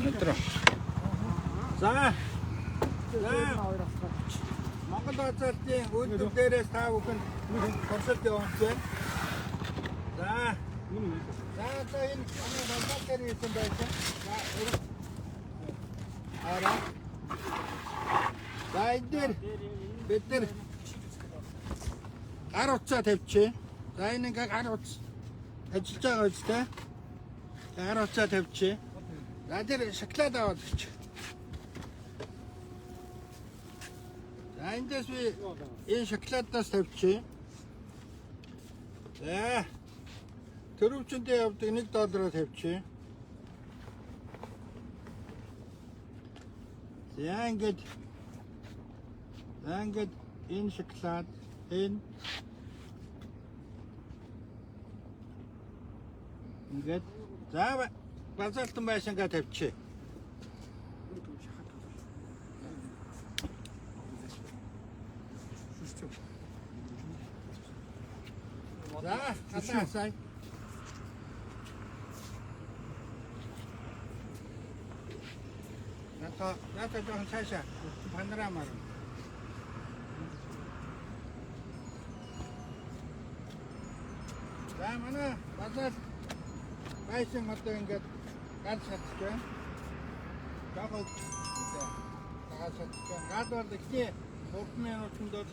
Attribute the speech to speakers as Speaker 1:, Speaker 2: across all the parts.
Speaker 1: Өдрөө. За. Монгол Базалтын үйлдвэр дээрээс та бүхэн туршилт явуулж байна. За. За одоо энэ Basalt хийсэн байсан. За. Араа. За энэ бид нар гар утсаа тавьчих. За энэ ингээ гар утас ажиллаж байгаа үстэй. Гар утсаа тавьчих. За тэр шоколад аваад ирчих. За эндээс би энэ шоколадаас тавьчих. За төрөвчөндөө явдаг $1 тавьчих. За ингээд энэ шоколад энэ ингээд за Basalt байшингаа тавьчих. За хасаа. Нато жоохон цаашаа панорамаар. За манай Basalt байшин одоо ингээд гал шатж байна. Жаахан гал шатж байна. Гал бол ихний 3 минутанд бол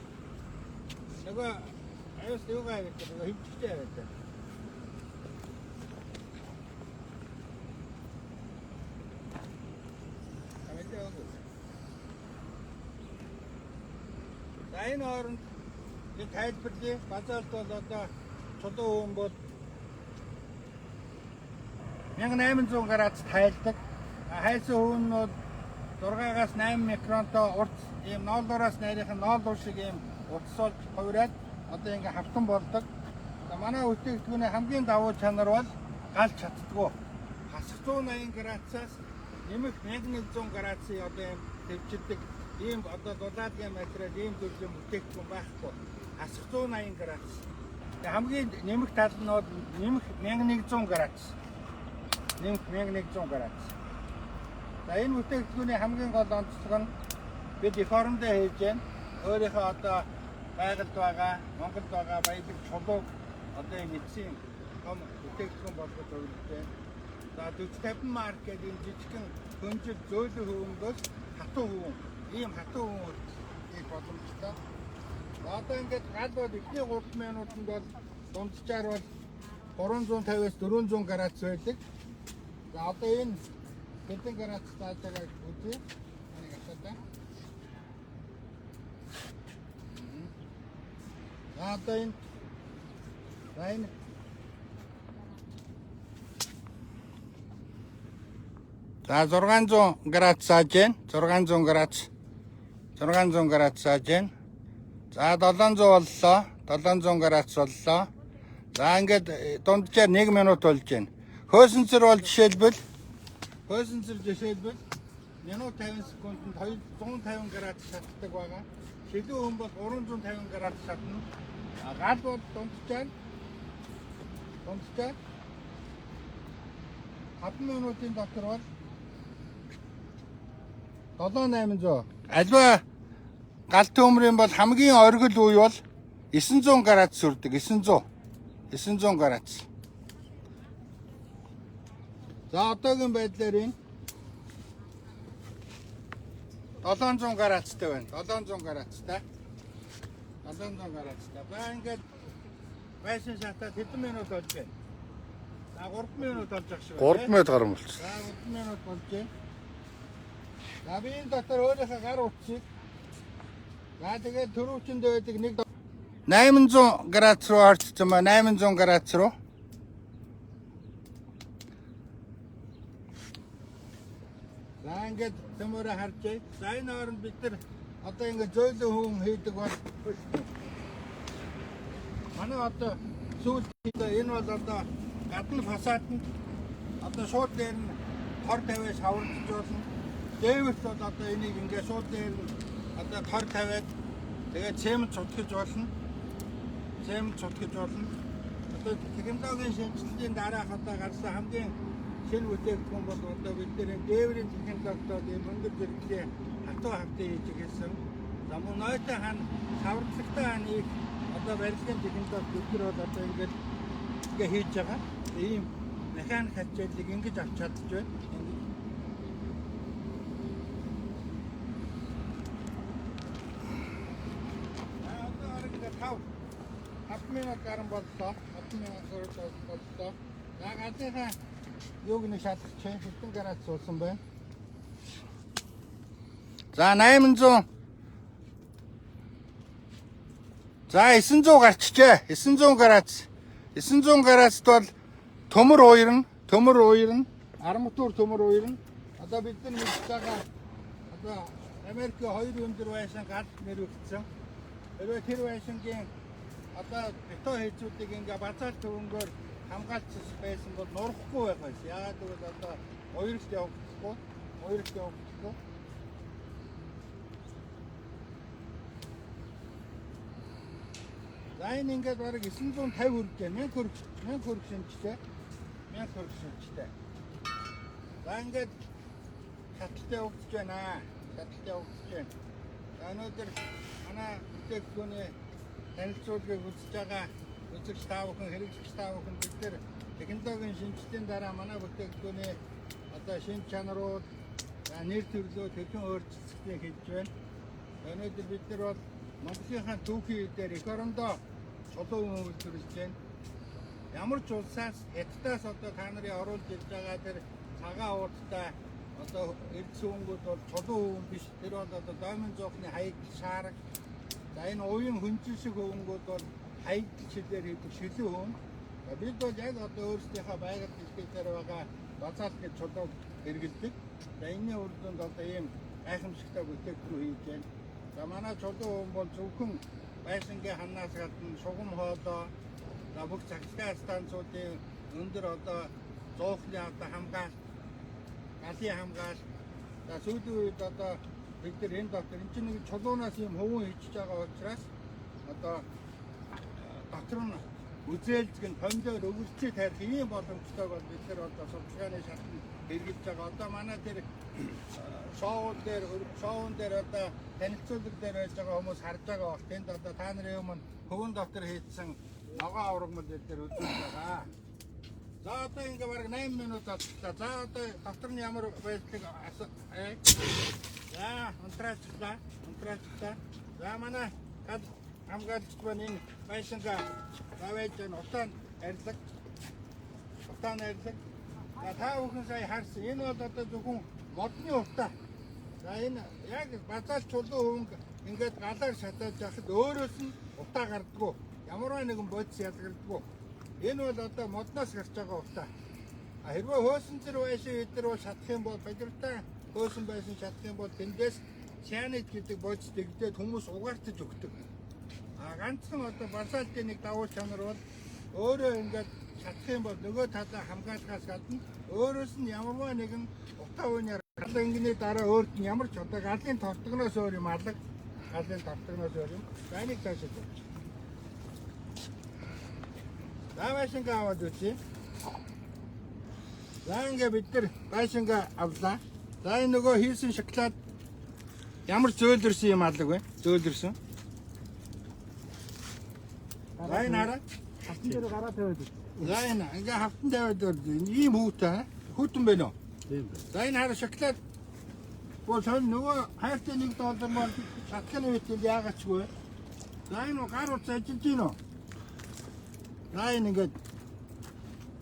Speaker 1: нөгөө аюус юугаа гэдэг нөгөө хөвчтэй байдаг. За энэ хооронд энэ тайлбарлая. Basalt бол одоо чулуу хүн бол 1800 градус тайлдаг. Хайсан хүн нь бол 6-аас 8 микронтой урт ийм ноолоороос нарийнхан ноолор шиг ийм утас болж хувираад одоо ингээ хавтан болдог. За манай бүтээгдэхүүний хамгийн давуу чанар бол галж чаддгүй. Хасах 180 градусаас нэмэх 1100 градусын одоо ийм төвчилдэг ийм одоо дулаалын материал ийм төрлийн бүтээгдэхүүн байхгүй. Хасах 180 градус. Тэгээ хамгийн нэмэх тал нь бол нэмэх 1100 градус. Нэмэх 1100 градус. За энэ бүтээгдэхүүний хамгийн гол онцлог нь бид реформдээ хийж байна. Өөрийнхөө одоо байгальд байгаа, Монголд байгаа баялаг чулууг одоо энэ эцсийн том бүтээгдэхүүн болгож өгдөг. За 40-50 марк гэдэг энэ жижигхэн хөнжил зөөлөн хөвөндөөс хатуу хөвөн, ийм хатуу хөвөн их боломжтой. Одоо ингээд гал бол эхний 3 минутанд бол дунджаар бол 350-аас 400 градус байдаг. За одоо энэ хэдэн градус тааж байгааг үзье. Энийг асуутаа. За одоо энэ за 600 градус тааж байна. 600 градус. 600 градус тааж байна. За 700 боллоо. 700 градус боллоо. За ингээд дунджаар 1 минут болж байна. Хөөсөнцөр бол жишээлбэл минут 50 секундэд 250 градус шатдаг байгаа. Шилүү хүн бол 350 градус шатна. Гал бол дунджаар 5 минутын дотор бол 7800. Альва гал төмрийн бол хамгийн оргил үе бол 900 градус хүрдэг. 900 градус. За одоогийн байдлаар энэ 700 градустай байна. 700 градустай. 700 градустай. За ингээд байшин шатаад хэдэн минут болж байна? За 3 минут болж байгаа шүү.
Speaker 2: 3 минут гарсан болчихсон.
Speaker 1: За 3 минут болж байна. За би энэ дотор өөрийнхөө гар утсыг за тэгээд төрөвчөндөө байдаг нэг 800 градус руу орчихсон ба 800 градус руу. За ингээд төмөрө харжээ. За энэ хооронд бид нар одоо ингээд зөөлөн хүн хийдэг бол манай одоо сүүл энэ бол одоо гадны фасаданд одоо шууд дээр нь тор тавиас хавралж болно. Дээвэрт бол одоо энийг ингээд шууд дээр нь одоо тор тавиад тэгээд цемент цутгаж болно. Одоо технологийн шинжилгээний дараах одоо гарсан хамгийн шинэ бүтээгдэхүүн бол одоо бид нэр дээврийн технологитой ийм өндөр зэрэглэлийн хатуу хавтыг хийж ирсэн. За мөн ноётой хан саврагтай ханыг одоо барилгын технологи бид нар бол одоо ингээд хийж байгаа. Ийм механик хачааллыг ингэж авч чадчих байна. Минут гарan боллоо. 10 минут боллоо. За галынхаа юуг нэг шалгах чинь хэдэн градус суулсан байна. За 800. За 900 гарчжээ. 900 градус. 900 градусд бол төмөр уурна, арматур төмөр уурна. Одоо бид нар мэдж байгаа одоо Америкийн хоёр өндөр байшин гал нэрвэгдсэн. Хэрвээ тэр байшингийн одоо бетон хийцүүдийг ингээ базаалт төвөнгөөр хамгаалж байсан бол нурахгүй байх байсан. Яагаад гэвэл одоо ууралт явагдахгүй. За энэ ингээд бараг 950 хүрч байна. 1000 хүрч шинжтэй. 1000 хүрч шинжтэй. За ингээд шаталтай явагдаж байна. За өнөөдөр манай бүтээгдэхүүний танилцуулгыг үзэж байгаа үзэгч та бүхэн, хэрэглэгч та бүхэн бид нар технологийн шинжилгээний дараа манай бүтээгдэхүүний одоо шинж чанарууд, нэр төрлөө төрлийн өөрчлөлтийг хийж байна. Өнөөдөр бид нар бол Монголынхаа түүхий дээр эх орондоо чулуу үйлдвэрлэж байна. Ямар ч улсаас хятадаас одоо та нарын оруулж ирж байгаа тэр цагаан ууртай одоо эрдэс өнгүүд бол чулуу өвөн биш. Тэр бол одоо доймын зоохны хаяг шаарга. За энэ уян хүнчин шиг өвөнгүүд бол хаягдчилээр хийдэг шилэн өвөн. Бид бол яг одоо өөрсдийнхөө байгаль дэлхийдээр байгаа Basalt гэж чулууг хэрэгэлдэг. За энэний үр дүнд одоо ийм гайхамшигтай бүтээгдэхүүн хийж байна. За манай чулуу өвөн бол зөвхөн байшингийн ханаас гадна шугам хоолой, за бүх цахилгаан станцуудын өндөр одоо зоохны одоо хамгаалалт, галын хамгаалалт. За сүүлийн үед одоо бид нар энэ доктор энэ чинь нэг чулуунаас юм хөвөн хийчихэж байгаа учраас одоо доктор нь үзээлцгэн томдоор өвөлчөө тарих ийм боломжтой бол бид нар одоо судалгааны шатнд хэрэгжиж байгаа. Одоо манай тэр шоун дээр одоо танилцуулга дээр байж байгаа хүмүүс харж байгаа бол тэнд одоо та нарын өмнө хөвөн доктор хийсэн ногоон аврагмал дээр үзүүлж байгаа. За одоо ингээ бараг 8 минут болчихлоо. За одоо докторны ямар байдлыг за унтраачлаа. За манай хамгаалагч маань энэ байшингаа давж утаан арилга. За та бүхэн сая харсан. Энэ бол одоо зөвхөн модны утаа. За энэ яг Basalt чулуу өвөнг ингээд галаар шатааж яхад өөрөөс нь утаа гардггүй. Ямарваа нэгэн бодис ялгардггүй. Энэ бол одоо модноос гарч байгаа утаа. Хэрвээ хөөсөн зэр байшин эдгээр бол шатах юм бол бадиртай хөөсөн байшин шатах юм бол тэндээс cyanide гэдэг бодис дэгдээд хүмүүс угаартаж өгдөг. Ганцхан одоо Basalt-ийн нэг давуу чанар бол өөрөө ингээд шатах юм бол нөгөө талаа хамгаалахаас гадна өөрөөс нь ямарваа нэгэн утаа үеэр галын ингэний дараа өөрт нь ямар ч одоо галын тортогноос өөр юм алга. Энийг таашаад байна. За байшингаа аваад үзье. За ингээ бид нар байшингаа авлаа. За энэ нөгөө хийсэн шоколад ямар зөөлрсөн юм алга вэ? Зөөлрсөн. За энэ хараа.
Speaker 2: Хатан дээр гараа тавиад.
Speaker 1: За энэ ингээ хавтан тавиад ийм хүүтэй. Хүүтэн байна уу?
Speaker 2: Тийм.
Speaker 1: За энэ хараа шоколад. Бол сон нөгөө хайртай $1 маань шатханы үед яагаачгүй. За энэ гар утас ажиллаж гин үү? За энэ ингээд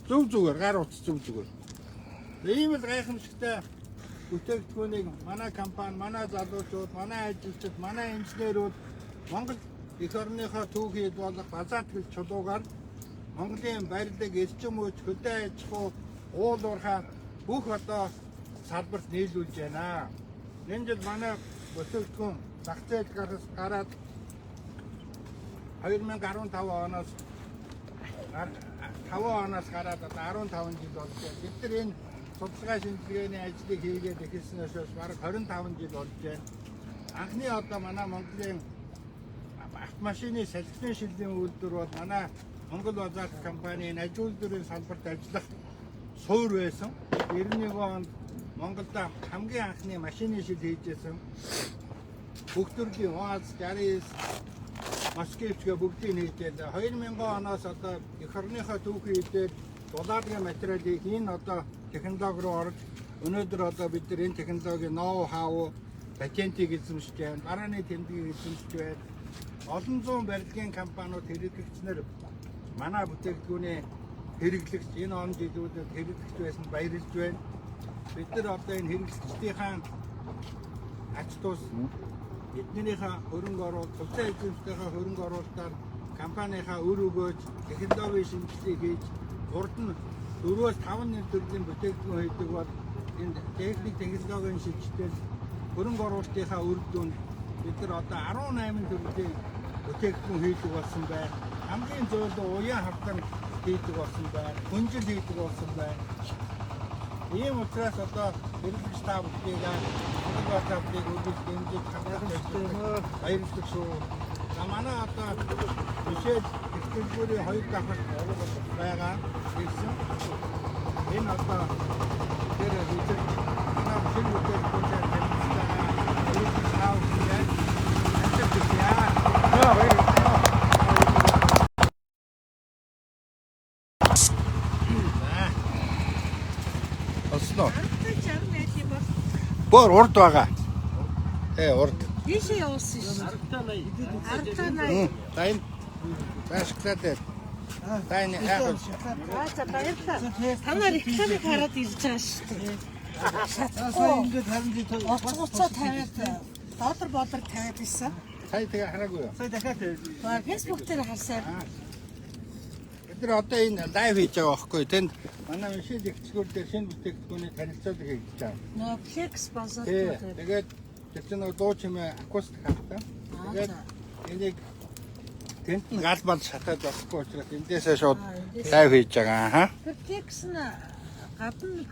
Speaker 1: зүгээр гар утас зүгээр. Ийм л гайхамшигтай бүтээгдэхүүнийг манай компани, манай залуучууд, манай ажилчид, манай инженерүүд Монгол эх орныхоо түүхийд болох Basalt гэж чулуугаар Монголын барилгыг элчин мөч, хөдөө аж ахуй, уул уурхай бүх одоо салбарт нийлүүлж байна. Энэ жил манай бүтээгдэхүүн зах зээл гараад 2015 оноос 5 оноос гараад одоо 15 жил болж байна. Бид нар энэ судалгаа шинжилгээний ажлыг хийгээд эхэлснээс хойш бараг 25 жил болж байна. Анхны одоо манай Монголын автомашины салхины шилжлийн үйлдвэр бол манай Монгол Базальт компанийн аж үйлдвэрийн салбарт ажиллах суур байсан. 91 онд Монголд хамгийн анхны машины шил хийжсэн. Бүх төрлийн УАЗ 69 Москвичгээ бүгдийг хийжээ. 2000 оноос одоо эх орныхоо түүхийн хилээр дулаалгын материалыг энэ одоо технологи руу орж өнөөдөр одоо бид нар энэ технологийн ноу хау патентийг эзэмшиж байна. Барааны тэмдгийг эзэмшиж байна. Олон зуун барилгын компаниуд хэрэглэгчнэр манай бүтээгдэхүүний хэрэглэгч энэ он жилүүдэд хэрэглэгч байсан баярлж байна. Бид нар одоо энэ хэрэглэгчдийнхаа ач тус эднэрийнхээ хөрөнгө оруулалт, хувьцаа эзэмшдийнхээ хөрөнгө оруулалтаар компанийнхаа үр өгөөж технологийн шинжилгээг хийж урд нь 4-5 төрлийн бүтээгдэхүүн хийдэг бол энэ технологийн шинжилгээнд хөрөнгө оруулалтынхаа үр дүнд бид нар одоо 18 төрлийн бүтээгдэхүүн хийдэг болсон байна. Хамгийн зөвлөө уян хавтан хийдэг болсон байна. Хүнжил хийдэг болсон байна. Ийм учраас одоо хэрэглэгч та бүхнийг Монгол Базалтыг үргэлж дэмжиж хамгаалж баярлалаа шүү. Манай одоо бишээд технологийн хоёр давхар байгаа гэсэн. Энэ одоо тэр үеэр манай шинэ бүтээгдэхүүн Осноо. Бор урд байгаа. Урд.
Speaker 2: Ийшээ явуулсан шүү. Ардтаа
Speaker 1: Тань. Башглаад. Тань яах вэ?
Speaker 2: За баярлалаа. Танаар рекламыг хараад ирж байгаа шүү дээ. Шатахгүй. Ингээд харин уцаа тавиад доллар тавиад ирсэн.
Speaker 1: Сая тэгээ хараагүй юу?
Speaker 2: Сая дахиад тавиад. Facebook дээр харсаар.
Speaker 1: Бид нар одоо энэ лайв хийж байгаа байхгүй. Тэнд манай машин зэгцгүүр дээр шинэ бүтээгдэхүүний танилцуулга хийж байгаа.
Speaker 2: Нөө Flex Basalt.
Speaker 1: Тэгээд тэр чинь дуу чимээ акустик хавтаа. Тэгээд энийг тэнд нь гал бал шатаад болохгүй учраас эндээсээ шууд лайв хийж байгаа.
Speaker 2: Тэр Flex нь гадна